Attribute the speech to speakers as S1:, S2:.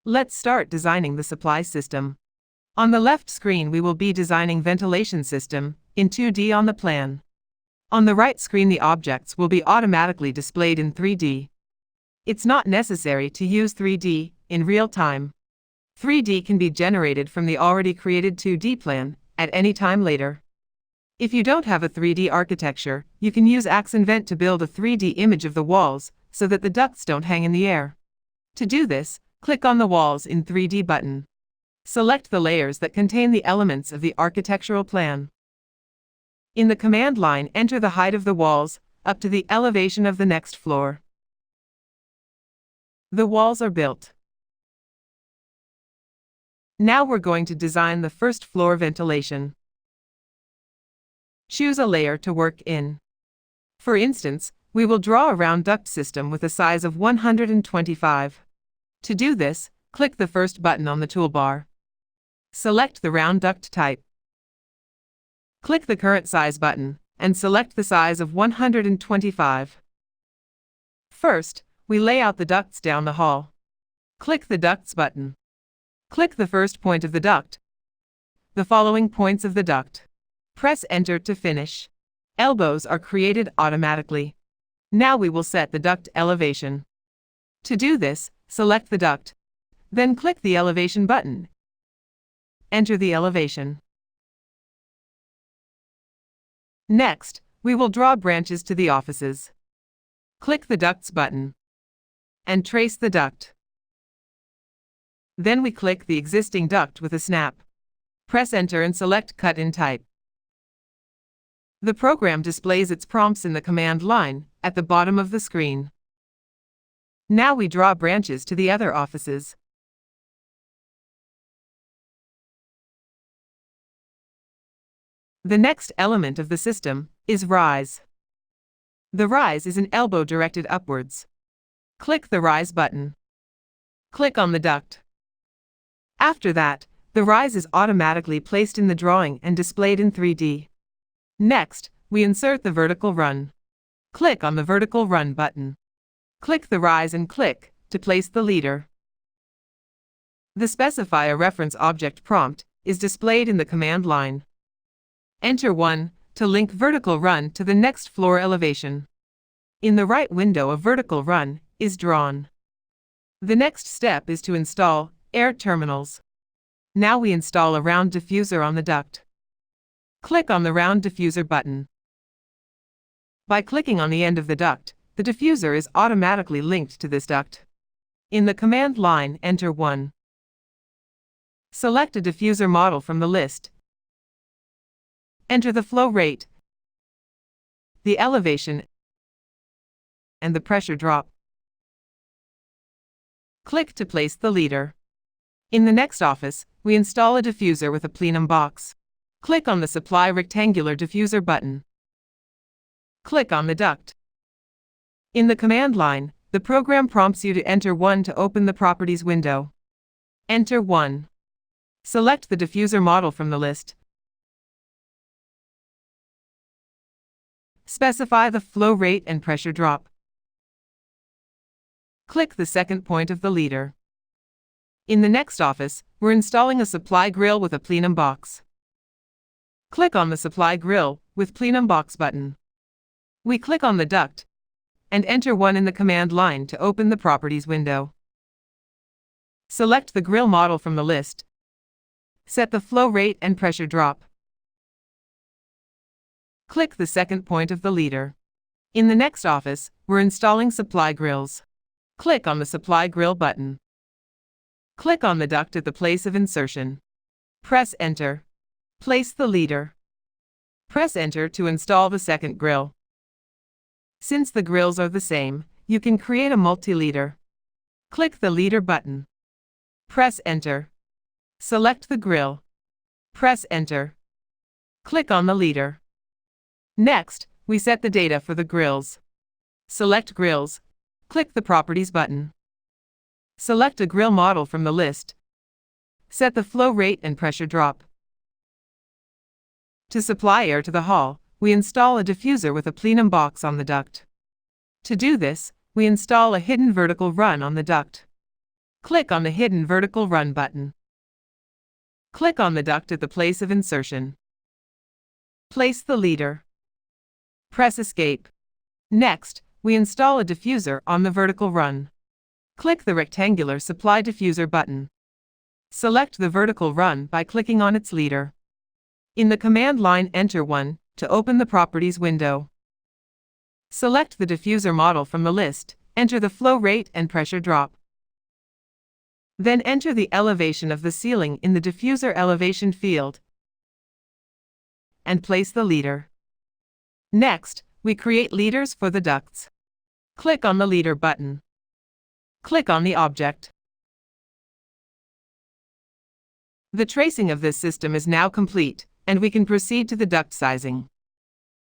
S1: Let's start designing the supply system. On the left screen we will be designing ventilation system in 2D on the plan. On the right screen the objects will be automatically displayed in 3D. It's not necessary to use 3D in real time. 3D can be generated from the already created 2D plan at any time later. If you don't have a 3D architecture, you can use AXON-vent to build a 3D image of the walls so that the ducts don't hang in the air. To do this, click on the Walls in 3D button. Select the layers that contain the elements of the architectural plan. In the command line, enter the height of the walls up to the elevation of the next floor. The walls are built. Now we're going to design the first floor ventilation. Choose a layer to work in. For instance, we will draw a round duct system with a size of 125. To do this, click the first button on the toolbar. Select the round duct type. Click the current size button and select the size of 125. First, we lay out the ducts down the hall. Click the Ducts button. Click the first point of the duct, the following points of the duct. Press Enter to finish. Elbows are created automatically. Now we will set the duct elevation. To do this, select the duct, then click the Elevation button. Enter the elevation. Next, we will draw branches to the offices. Click the Ducts button and trace the duct. Then we click the existing duct with a snap. Press Enter and select Cut in Type. The program displays its prompts in the command line at the bottom of the screen. Now we draw branches to the other offices. The next element of the system is rise. The rise is an elbow directed upwards. Click the Rise button. Click on the duct. After that, the rise is automatically placed in the drawing and displayed in 3D. Next, we insert the vertical run. Click on the Vertical Run button. Click the rise and click to place the leader. The Specify a Reference Object prompt is displayed in the command line. Enter 1 to link vertical run to the next floor elevation. In the right window, a vertical run is drawn. The next step is to install air terminals. Now we install a round diffuser on the duct. Click on the Round Diffuser button. By clicking on the end of the duct, the diffuser is automatically linked to this duct. In the command line, enter 1. Select a diffuser model from the list. Enter the flow rate, the elevation, and the pressure drop. Click to place the leader. In the next office, we install a diffuser with a plenum box. Click on the Supply Rectangular Diffuser button. Click on the duct. In the command line, the program prompts you to enter 1 to open the Properties window. Enter 1. Select the diffuser model from the list. Specify the flow rate and pressure drop. Click the second point of the leader. In the next office, we're installing a supply grill with a plenum box. Click on the Supply Grill with Plenum Box button. We click on the duct and enter 1 in the command line to open the Properties window. Select the grill model from the list. Set the flow rate and pressure drop. Click the second point of the leader. In the next office, we're installing supply grills. Click on the Supply Grill button. Click on the duct at the place of insertion. Press Enter. Place the leader. Press Enter to install the second grill. Since the grills are the same, you can create a multi-leader. Click the Leader button. Press Enter. Select the grill. Press Enter. Click on the leader. Next, we set the data for the grills. Select Grills. Click the Properties button. Select a grill model from the list. Set the flow rate and pressure drop. To supply air to the hall, we install a diffuser with a plenum box on the duct. To do this, we install a hidden vertical run on the duct. Click on the hidden vertical run button. Click on the duct at the place of insertion. Place the leader. Press Escape. Next, we install a diffuser on the vertical run. Click the rectangular Supply Diffuser button. Select the vertical run by clicking on its leader. In the command line, enter 1 to open the Properties window. Select the diffuser model from the list, enter the flow rate and pressure drop. Then enter the elevation of the ceiling in the diffuser elevation field and place the leader. Next, we create leaders for the ducts. Click on the leader button. Click on the object. The tracing of this system is now complete, and we can proceed to the duct sizing.